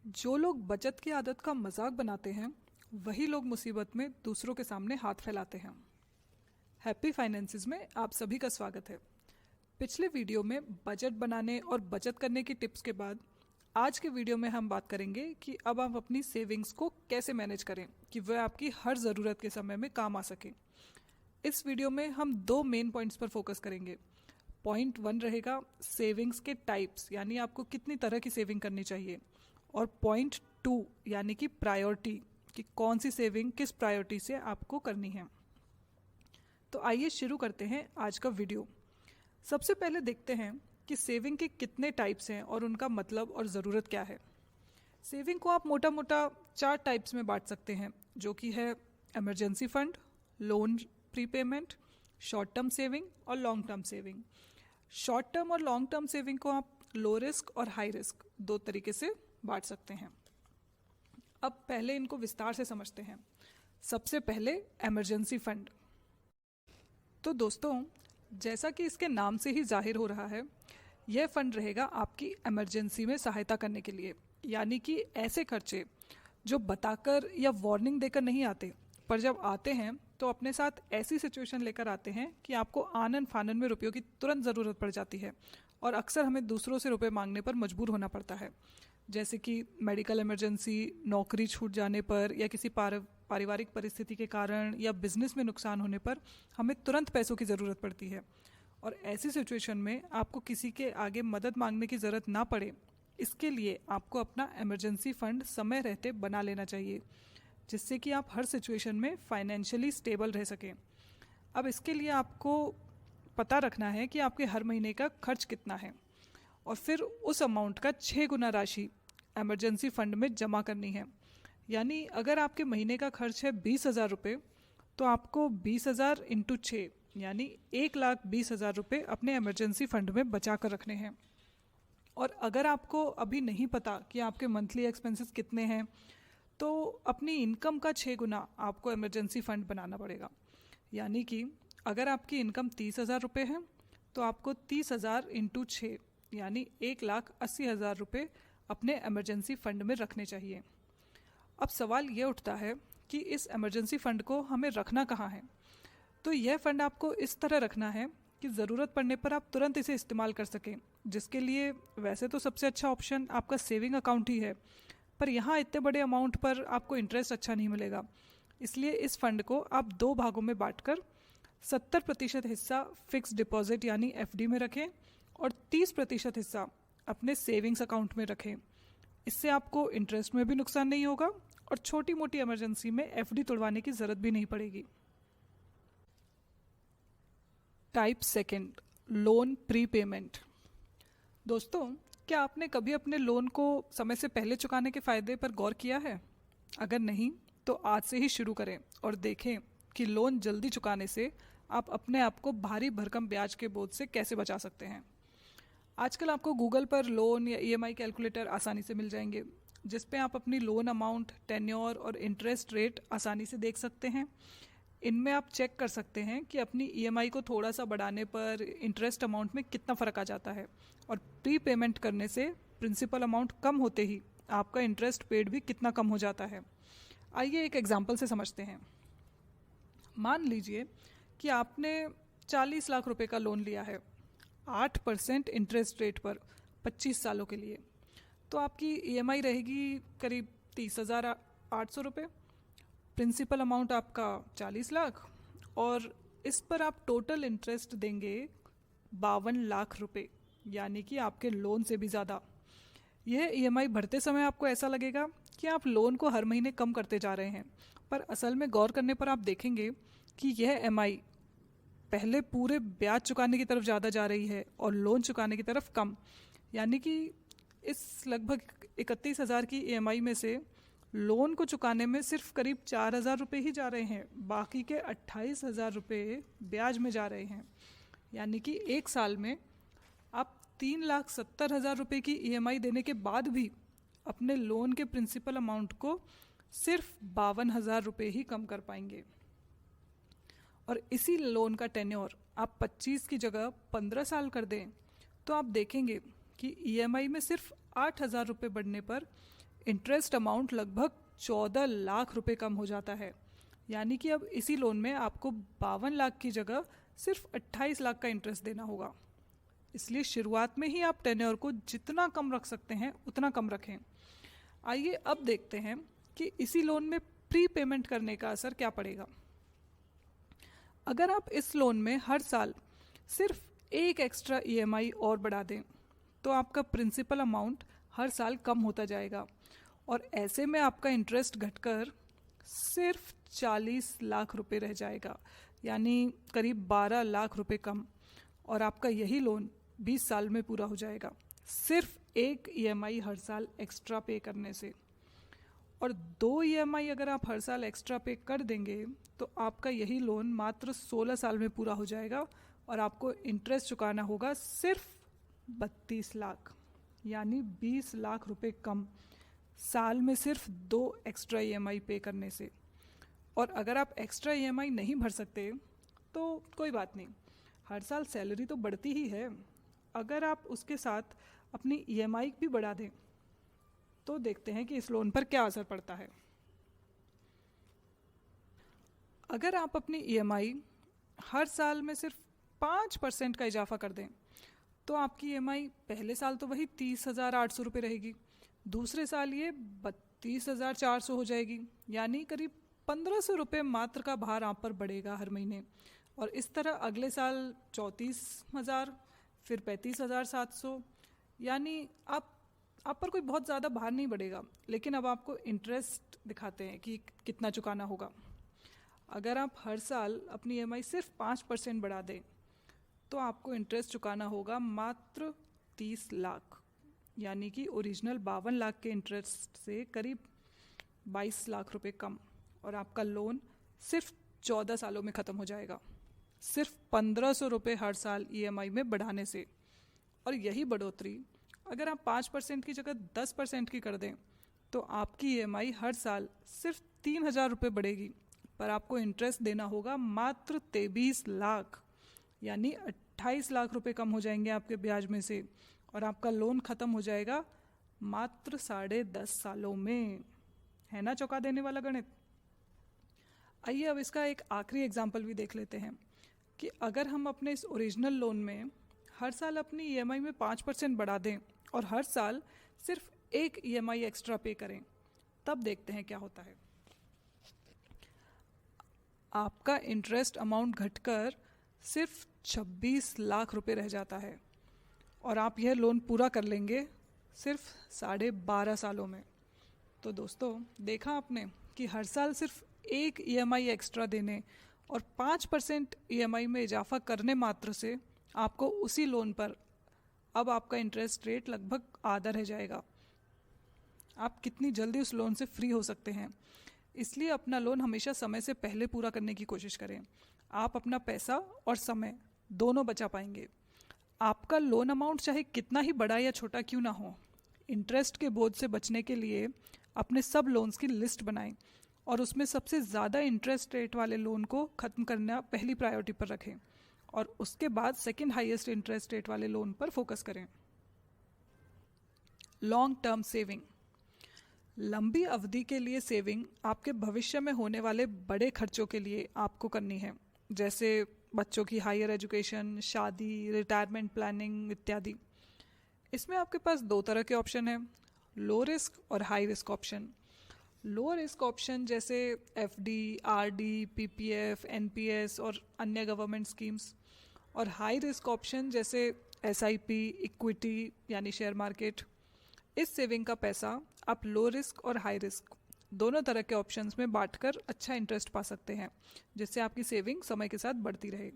जो लोग बचत की आदत का मजाक बनाते हैं वही लोग मुसीबत में दूसरों के सामने हाथ फैलाते हैं। हैप्पी फाइनेंसेस में आप सभी का स्वागत है। पिछले वीडियो में बजट बनाने और बचत करने की टिप्स के बाद आज के वीडियो में हम बात करेंगे कि अब आप अपनी सेविंग्स को कैसे मैनेज करें कि वह आपकी हर ज़रूरत के समय में काम आ सके। इस वीडियो में हम दो मेन पॉइंट्स पर फोकस करेंगे। पॉइंट 1 रहेगा सेविंग्स के टाइप्स, यानी आपको कितनी तरह की सेविंग करनी चाहिए, और पॉइंट 2 यानी कि प्रायोरिटी, कि कौन सी सेविंग किस प्रायोरिटी से आपको करनी है। तो आइए शुरू करते हैं आज का वीडियो। सबसे पहले देखते हैं कि सेविंग के कितने टाइप्स हैं और उनका मतलब और ज़रूरत क्या है। सेविंग को आप मोटा मोटा 4 टाइप्स में बांट सकते हैं, जो कि है emergency fund, loan prepayment, short term saving और long term saving. Short term और लॉन्ग टर्म सेविंग को आप लो रिस्क और हाई रिस्क दो तरीके से बांट सकते हैं। अब पहले इनको विस्तार से समझते हैं। सबसे पहले इमरजेंसी फंड। तो दोस्तों, जैसा कि इसके नाम से ही जाहिर हो रहा है, यह फंड रहेगा आपकी इमरजेंसी में सहायता करने के लिए, यानी कि ऐसे खर्चे जो बताकर या वार्निंग देकर नहीं आते, पर जब आते हैं तो अपने साथ ऐसी सिचुएशन लेकर आते हैं कि आपको आनन फानन में रुपयों की तुरंत ज़रूरत पड़ जाती है और अक्सर हमें दूसरों से रुपए मांगने पर मजबूर होना पड़ता है। जैसे कि मेडिकल इमरजेंसी, नौकरी छूट जाने पर, या किसी पारिवारिक परिस्थिति के कारण, या बिजनेस में नुकसान होने पर हमें तुरंत पैसों की ज़रूरत पड़ती है। और ऐसी सिचुएशन में आपको किसी के आगे मदद मांगने की ज़रूरत ना पड़े, इसके लिए आपको अपना इमरजेंसी फंड समय रहते बना लेना चाहिए, जिससे कि आप हर सिचुएशन में फाइनेंशियली स्टेबल रह सकें। अब इसके लिए आपको पता रखना है कि आपके हर महीने का खर्च कितना है, और फिर उस अमाउंट का 6 गुना राशि इमरजेंसी फंड में जमा करनी है। यानी अगर आपके महीने का खर्च है 20,000 रुपये, तो आपको 20,000 इंटू 6 यानी 1,20,000 रुपये अपने इमरजेंसी फंड में बचा कर रखने हैं। और अगर आपको अभी नहीं पता कि आपके मंथली एक्सपेंसेस कितने हैं, तो अपनी इनकम का 6 गुना आपको इमरजेंसी फंड बनाना पड़ेगा। यानी कि अगर आपकी इनकम 30,000 रुपये है, तो आपको 30,000 इंटू 6 यानी 1,80,000 रुपये अपने इमरजेंसी फंड में रखने चाहिए। अब सवाल ये उठता है कि इस इमरजेंसी फंड को हमें रखना कहाँ है। तो यह फंड आपको इस तरह रखना है कि ज़रूरत पड़ने पर आप तुरंत इसे इस्तेमाल कर सकें, जिसके लिए वैसे तो सबसे अच्छा ऑप्शन आपका सेविंग अकाउंट ही है, पर यहाँ इतने बड़े अमाउंट पर आपको इंटरेस्ट अच्छा नहीं मिलेगा। इसलिए इस फंड को आप 2 भागों में बांटकर 70% हिस्सा फिक्स डिपॉजिट यानी एफडी में रखें और 30% हिस्सा अपने सेविंग्स अकाउंट में रखें। इससे आपको इंटरेस्ट में भी नुकसान नहीं होगा और छोटी मोटी इमरजेंसी में एफडी तोड़वाने की ज़रूरत भी नहीं पड़ेगी। Type second, loan prepayment. दोस्तों, क्या आपने कभी अपने लोन को समय से पहले चुकाने के फ़ायदे पर गौर किया है? अगर नहीं, तो आज से ही शुरू करें और देखें कि लोन जल्दी चुकाने से आप अपने आप को भारी भरकम ब्याज के बोझ से कैसे बचा सकते हैं। आजकल आपको गूगल पर लोन या ईएमआई कैलकुलेटर आसानी से मिल जाएंगे, जिस पे आप अपनी लोन अमाउंट, टेन्योर और इंटरेस्ट रेट आसानी से देख सकते हैं। इनमें आप चेक कर सकते हैं कि अपनी ईएमआई को थोड़ा सा बढ़ाने पर इंटरेस्ट अमाउंट में कितना फ़र्क आ जाता है, और प्री पेमेंट करने से प्रिंसिपल अमाउंट कम होते ही आपका इंटरेस्ट पेड भी कितना कम हो जाता है। आइए एक एग्जांपल से समझते हैं। मान लीजिए कि आपने 40 लाख रुपए का लोन लिया है 8% इंटरेस्ट रेट पर 25 सालों के लिए। तो आपकी ईएमआई रहेगी करीब 30,800 रुपये। प्रिंसिपल अमाउंट आपका 40 लाख, और इस पर आप टोटल इंटरेस्ट देंगे 52 लाख रुपए, यानी कि आपके लोन से भी ज़्यादा। यह ईएमआई भरते समय आपको ऐसा लगेगा कि आप लोन को हर महीने कम करते जा रहे हैं, पर असल में गौर करने पर आप देखेंगे कि यह ईएमआई पहले पूरे ब्याज चुकाने की तरफ ज़्यादा जा रही है और लोन चुकाने की तरफ कम। यानी कि इस लगभग 31,000 की ईएमआई में से लोन को चुकाने में सिर्फ करीब 4,000 रुपये ही जा रहे हैं, बाकी के 28,000 रुपये ब्याज में जा रहे हैं। यानी कि एक साल में आप 3,70,000 रुपये की ईएमआई देने के बाद भी अपने लोन के प्रिंसिपल अमाउंट को सिर्फ 52,000 रुपये ही कम कर पाएंगे। और इसी लोन का टेन्योर आप 25 की जगह 15 साल कर दें, तो आप देखेंगे कि ईएमआई में सिर्फ 8,000 रुपये बढ़ने पर इंटरेस्ट अमाउंट लगभग 14 लाख रुपए कम हो जाता है। यानी कि अब इसी लोन में आपको 52 लाख की जगह सिर्फ 28 लाख का इंटरेस्ट देना होगा। इसलिए शुरुआत में ही आप टेन्योर को जितना कम रख सकते हैं उतना कम रखें। आइए अब देखते हैं कि इसी लोन में प्री पेमेंट करने का असर क्या पड़ेगा। अगर आप इस लोन में हर साल सिर्फ एक एक्स्ट्रा ईएमआई और बढ़ा दें तो आपका प्रिंसिपल अमाउंट हर साल कम होता जाएगा और ऐसे में आपका इंटरेस्ट घटकर सिर्फ 40 लाख रुपए रह जाएगा, यानी करीब 12 लाख रुपए कम, और आपका यही लोन 20 साल में पूरा हो जाएगा सिर्फ एक ईएमआई हर साल एक्स्ट्रा पे करने से। और 2 ईएमआई अगर आप हर साल एक्स्ट्रा पे कर देंगे तो आपका यही लोन मात्र 16 साल में पूरा हो जाएगा और आपको इंटरेस्ट चुकाना होगा सिर्फ 32 लाख, यानी 20 लाख रुपए कम साल में सिर्फ 2 एक्स्ट्रा ईएमआई पे करने से। और अगर आप एक्स्ट्रा ईएमआई नहीं भर सकते तो कोई बात नहीं, हर साल सैलरी तो बढ़ती ही है। अगर आप उसके साथ अपनी ईएमआई भी बढ़ा दें तो देखते हैं कि इस लोन पर क्या असर पड़ता है। अगर आप अपनी ईएमआई हर साल में सिर्फ 5% का इजाफा कर दें तो आपकी ईएमआई पहले साल तो वही 30,800 रुपये रहेगी, दूसरे साल ये 32,400 हो जाएगी, यानी करीब 1,500 रुपये मात्र का भार आप पर बढ़ेगा हर महीने। और इस तरह अगले साल 34,000, फिर 35,700, यानी आप पर कोई बहुत ज़्यादा भार नहीं बढ़ेगा। लेकिन अब आपको इंटरेस्ट दिखाते हैं कि कितना चुकाना होगा। अगर आप हर साल अपनी ईएमआई सिर्फ 5% बढ़ा दें तो आपको इंटरेस्ट चुकाना होगा मात्र 30 लाख, यानी कि ओरिजिनल 52 लाख के इंटरेस्ट से करीब 22 लाख रुपए कम, और आपका लोन सिर्फ 14 सालों में ख़त्म हो जाएगा, सिर्फ 1,500 रुपये हर साल ईएमआई में बढ़ाने से। और यही बढ़ोतरी अगर आप 5% की जगह 10% की कर दें तो आपकी ईएमआई हर साल सिर्फ 3,000 रुपये बढ़ेगी, पर आपको इंटरेस्ट देना होगा मात्र 23 लाख, यानी 28 लाख रुपए कम हो जाएंगे आपके ब्याज में से, और आपका लोन ख़त्म हो जाएगा मात्र 10.5 सालों में। है ना चौंका देने वाला गणित। आइए अब इसका एक आखिरी एग्जाम्पल भी देख लेते हैं कि अगर हम अपने इस ओरिजिनल लोन में हर साल अपनी ईएमआई में 5% बढ़ा दें और हर साल सिर्फ एक ईएमआई एक्स्ट्रा पे करें, तब देखते हैं क्या होता है। आपका इंटरेस्ट अमाउंट घटकर सिर्फ 26 लाख रुपए रह जाता है और आप यह लोन पूरा कर लेंगे सिर्फ 12.5 सालों में। तो दोस्तों, देखा आपने कि हर साल सिर्फ एक ईएमआई एक्स्ट्रा देने और 5% ईएमआई में इजाफा करने मात्र से आपको उसी लोन पर अब आपका इंटरेस्ट रेट लगभग आधा रह जाएगा। आप कितनी जल्दी उस लोन से फ्री हो सकते हैं। इसलिए अपना लोन हमेशा समय से पहले पूरा करने की कोशिश करें। आप अपना पैसा और समय दोनों बचा पाएंगे। आपका लोन अमाउंट चाहे कितना ही बड़ा या छोटा क्यों ना हो, इंटरेस्ट के बोझ से बचने के लिए अपने सब लोन्स की लिस्ट बनाएं और उसमें सबसे ज़्यादा इंटरेस्ट रेट वाले लोन को ख़त्म करना पहली प्रायोरिटी पर रखें और उसके बाद सेकंड हाईएस्ट इंटरेस्ट रेट वाले लोन पर फोकस करें। लॉन्ग टर्म सेविंग, लंबी अवधि के लिए सेविंग आपके भविष्य में होने वाले बड़े खर्चों के लिए आपको करनी है, जैसे बच्चों की हायर एजुकेशन, शादी, रिटायरमेंट प्लानिंग इत्यादि। इसमें आपके पास 2 तरह के ऑप्शन हैं, लो रिस्क और high risk option. Low risk option जैसे एफडी, आरडी, पीपीएफ, एनपीएस और अन्य गवर्नमेंट स्कीम्स, और हाई रिस्क ऑप्शन जैसे एसआईपी, इक्विटी यानी शेयर मार्केट। इस सेविंग का पैसा आप लो रिस्क और हाई रिस्क दोनों तरह के ऑप्शंस में बांटकर अच्छा इंटरेस्ट पा सकते हैं, जिससे आपकी सेविंग समय के साथ बढ़ती रहे।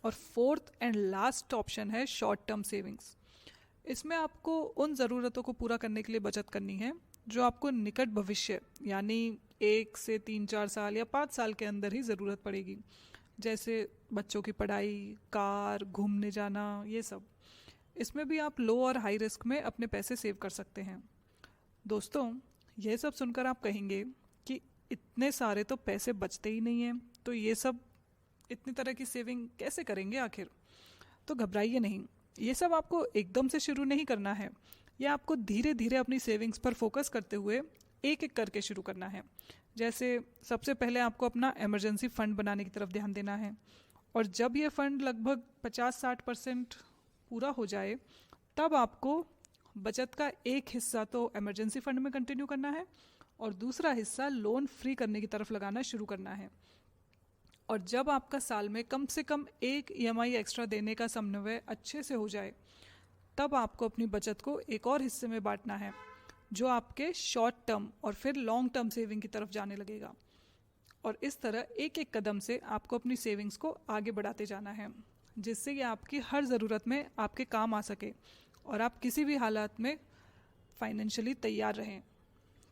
और 4th एंड लास्ट ऑप्शन है शॉर्ट टर्म सेविंग्स। इसमें आपको उन ज़रूरतों को पूरा करने के लिए बचत करनी है जो आपको निकट भविष्य यानी 1 से 3-4 साल या 5 साल के अंदर ही ज़रूरत पड़ेगी, जैसे बच्चों की पढ़ाई, कार, घूमने जाना, ये सब। इसमें भी आप लो और हाई रिस्क में अपने पैसे सेव कर सकते हैं। दोस्तों, यह सब सुनकर आप कहेंगे कि इतने सारे तो पैसे बचते ही नहीं हैं, तो ये सब इतनी तरह की सेविंग कैसे करेंगे आखिर। तो घबराइए नहीं, ये सब आपको एकदम से शुरू नहीं करना है। या आपको धीरे धीरे अपनी सेविंग्स पर फोकस करते हुए एक एक करके शुरू करना है। जैसे सबसे पहले आपको अपना इमरजेंसी फ़ंड बनाने की तरफ ध्यान देना है, और जब ये फ़ंड लगभग 50-60% पूरा हो जाए तब आपको बचत का एक हिस्सा तो इमरजेंसी फ़ंड में कंटिन्यू करना है और दूसरा हिस्सा लोन फ्री करने की तरफ लगाना शुरू करना है। और जब आपका साल में कम से कम एक EMI एक्स्ट्रा देने का समन्वय अच्छे से हो जाए तब आपको अपनी बचत को एक और हिस्से में बांटना है जो आपके शॉर्ट टर्म और फिर लॉन्ग टर्म सेविंग की तरफ जाने लगेगा। और इस तरह एक एक कदम से आपको अपनी सेविंग्स को आगे बढ़ाते जाना है, जिससे कि आपकी हर ज़रूरत में आपके काम आ सके और आप किसी भी हालात में फाइनेंशियली तैयार रहें।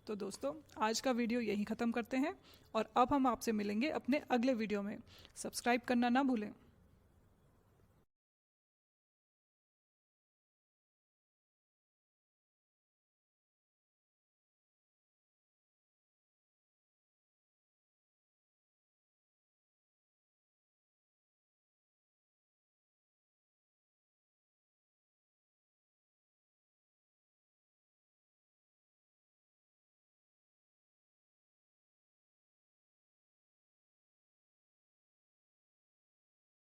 तो दोस्तों, आज का वीडियो यहीं ख़त्म करते हैं और अब हम आपसे मिलेंगे अपने अगले वीडियो में। सब्सक्राइब करना ना भूलें।